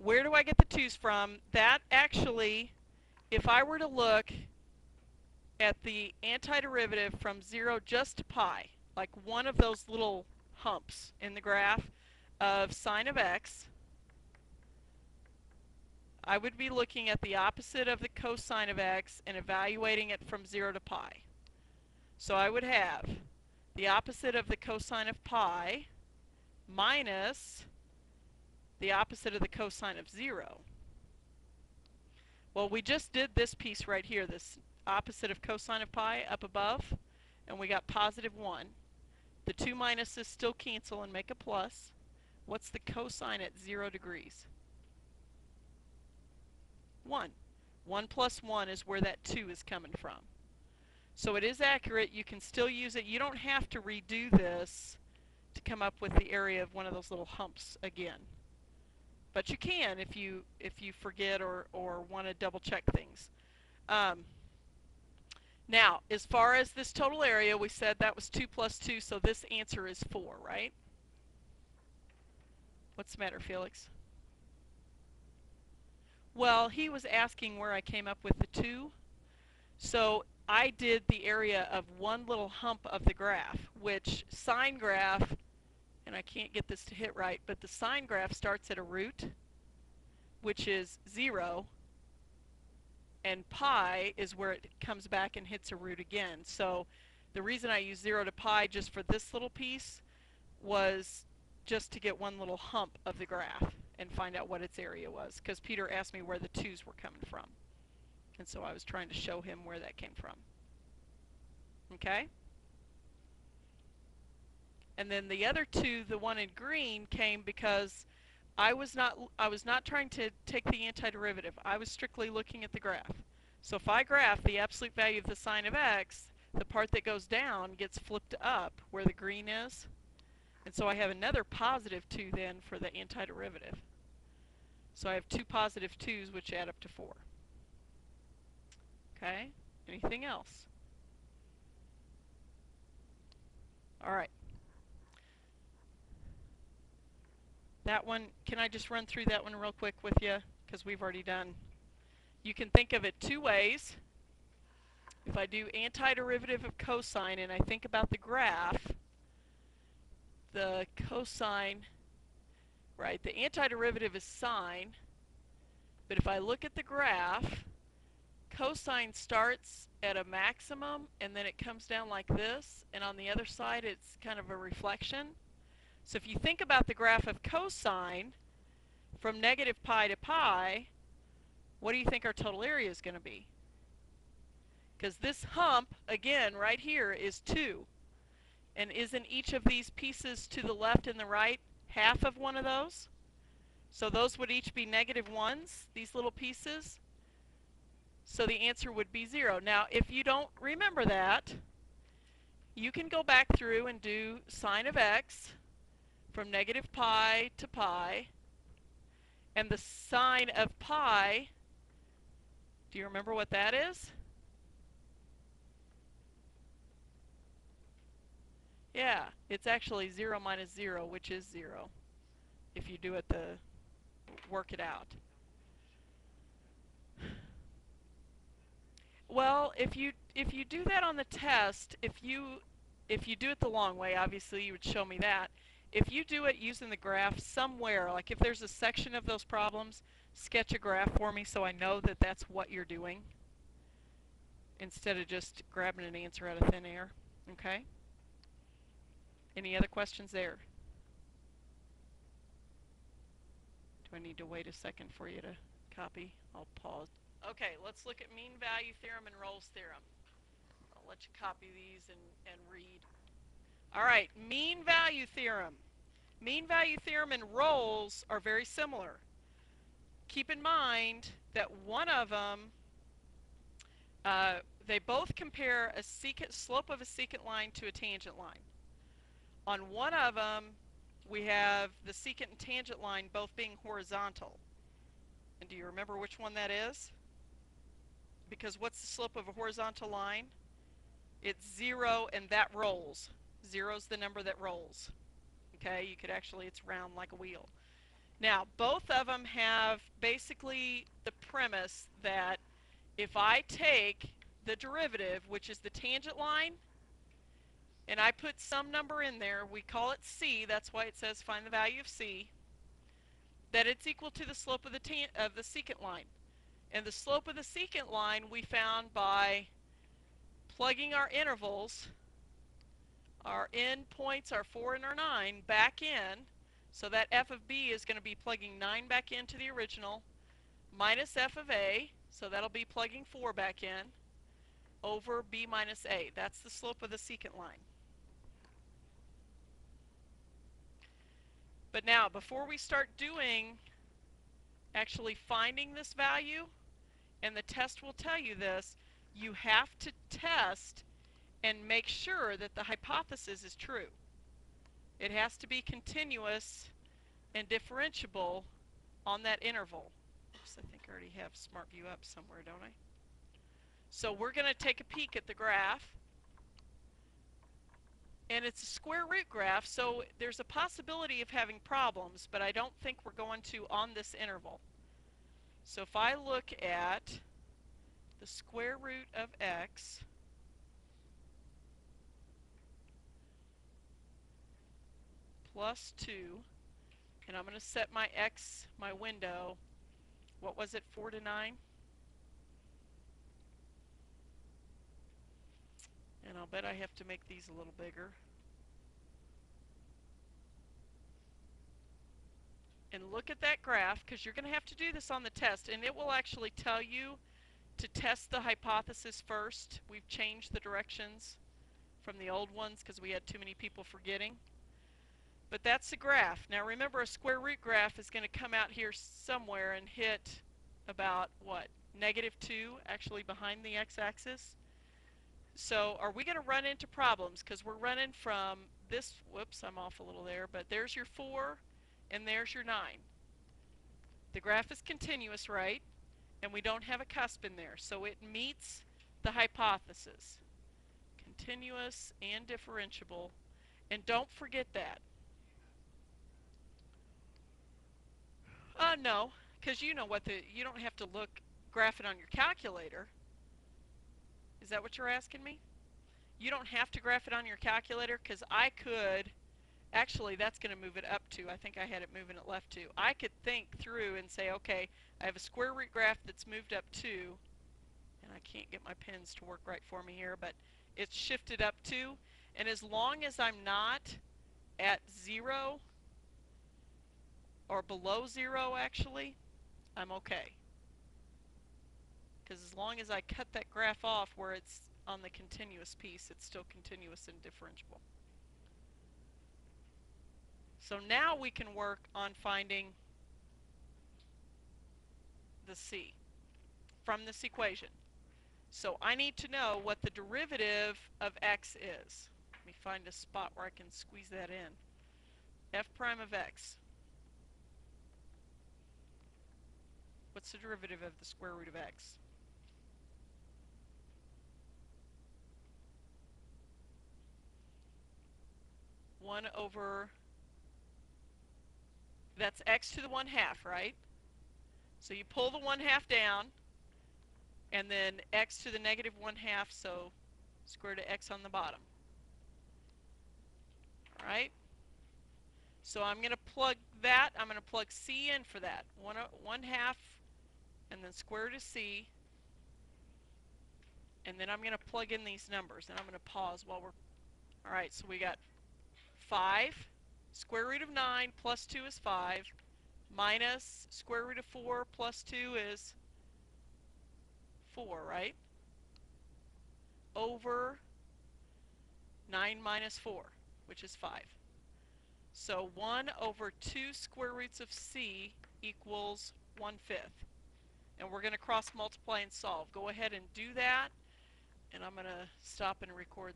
Where do I get the 2's from? That actually, if I were to look at the antiderivative from 0 just to pi, like one of those little humps in the graph of sine of x, I would be looking at the opposite of the cosine of x and evaluating it from 0 to pi. So I would have the opposite of the cosine of pi minus the opposite of the cosine of 0. Well, we just did this piece right here, this opposite of cosine of pi up above, and we got positive 1. The 2 minuses still cancel and make a plus. What's the cosine at 0 degrees? 1. 1 plus 1 is where that 2 is coming from. So it is accurate. You can still use it. You don't have to redo this to come up with the area of one of those little humps again. But you can if you forget or want to double check things. Now, as far as this total area, we said that was 2 plus 2, so this answer is 4, right? What's the matter, Felix? Well, he was asking where I came up with the 2. So I did the area of one little hump of the graph, which sine graph, and I can't get this to hit right, but the sine graph starts at a root, which is 0, and pi is where it comes back and hits a root again. So the reason I used 0 to pi just for this little piece was just to get one little hump of the graph and find out what its area was, because Peter asked me where the 2's were coming from. And so I was trying to show him where that came from. Okay? And then the other 2, the one in green, came because I was not trying to take the antiderivative. I was strictly looking at the graph. So if I graph the absolute value of the sine of x, the part that goes down gets flipped up where the green is. And so I have another positive 2 then for the antiderivative. So I have 2 positive 2's, which add up to 4. Okay? Anything else? All right. That one, can I just run through that one real quick with you? Because we've already done. You can think of it 2 ways. If I do antiderivative of cosine and I think about the graph, the cosine, right, the antiderivative is sine, but if I look at the graph, cosine starts at a maximum and then it comes down like this, and on the other side it's kind of a reflection. So if you think about the graph of cosine from negative pi to pi, what do you think our total area is going to be? Because this hump, again, right here is 2. And isn't each of these pieces to the left and the right half of one of those? So those would each be negative 1's, these little pieces. So the answer would be 0. Now, if you don't remember that, you can go back through and do sine of x from negative pi to pi. And the sine of pi, do you remember what that is? Yeah, it's actually 0 minus 0, which is 0, if you do it work it out. Well, if you do that on the test, if you do it the long way, obviously you would show me that. If you do it using the graph somewhere, like if there's a section of those problems, sketch a graph for me so I know that that's what you're doing, instead of just grabbing an answer out of thin air. Okay? Any other questions there? Do I need to wait a second for you to copy? I'll pause. Okay, let's look at mean value theorem and Rolle's theorem. I'll let you copy these and read. All right, mean value theorem. Mean value theorem and Rolle's are very similar. Keep in mind that one of them, they both compare a slope of a secant line to a tangent line. On one of them, we have the secant and tangent line both being horizontal. And do you remember which one that is? Because what's the slope of a horizontal line? It's 0 and that rolls. 0 is the number that rolls. Okay, you could actually, it's round like a wheel. Now, both of them have basically the premise that if I take the derivative, which is the tangent line, and I put some number in there, we call it c, that's why it says find the value of c, that it's equal to the slope of the secant line. And the slope of the secant line we found by plugging our intervals, our end points, our 4 and our 9, back in. So that f of b is going to be plugging 9 back into the original, minus f of a, so that'll be plugging 4 back in, over b minus a. That's the slope of the secant line. But now, before we start doing, actually finding this value, and the test will tell you this, you have to test and make sure that the hypothesis is true. It has to be continuous and differentiable on that interval. Oops, I think I already have Smart View up somewhere, don't I? So we're going to take a peek at the graph. And it's a square root graph, so there's a possibility of having problems, but I don't think we're going to on this interval. So if I look at the square root of x plus 2, and I'm going to set my x, my window, what was it, 4 to 9? And I'll bet I have to make these a little bigger. And look at that graph, because you're going to have to do this on the test, and it will actually tell you to test the hypothesis first. We've changed the directions from the old ones because we had too many people forgetting. But that's the graph. Now remember, a square root graph is going to come out here somewhere and hit about, what, -2, actually behind the x-axis. So are we going to run into problems? Because we're running from this, whoops, I'm off a little there, but there's your 4 and there's your 9. The graph is continuous, right? And we don't have a cusp in there, so it meets the hypothesis. Continuous and differentiable. And don't forget that. No, because you know what you don't have to graph it on your calculator. Is that what you're asking me? You don't have to graph it on your calculator, because I could, actually that's going to move it up to, I think I had it moving it left to. I could think through and say, okay, I have a square root graph that's moved up 2, and I can't get my pins to work right for me here, but it's shifted up 2, and as long as I'm not at 0, or below 0 actually, I'm okay. Because as long as I cut that graph off where it's on the continuous piece, it's still continuous and differentiable. So now we can work on finding the c from this equation. So I need to know what the derivative of x is. Let me find a spot where I can squeeze that in. F prime of x. What's the derivative of the square root of x? One over, that's x to the 1/2, right? So you pull the 1/2 down, and then x to the -1/2, so square root of x on the bottom. All right? So I'm going to plug that, I'm going to plug c in for that. 1/2, and then square root of c, and then I'm going to plug in these numbers, and I'm going to pause while we're, all right, so we got 5, square root of 9 plus 2 is 5, minus square root of 4 plus 2 is 4, right? Over 9 minus 4, which is 5. So 1 over 2 square roots of c equals 1/5. And we're going to cross multiply and solve. Go ahead and do that, and I'm going to stop and record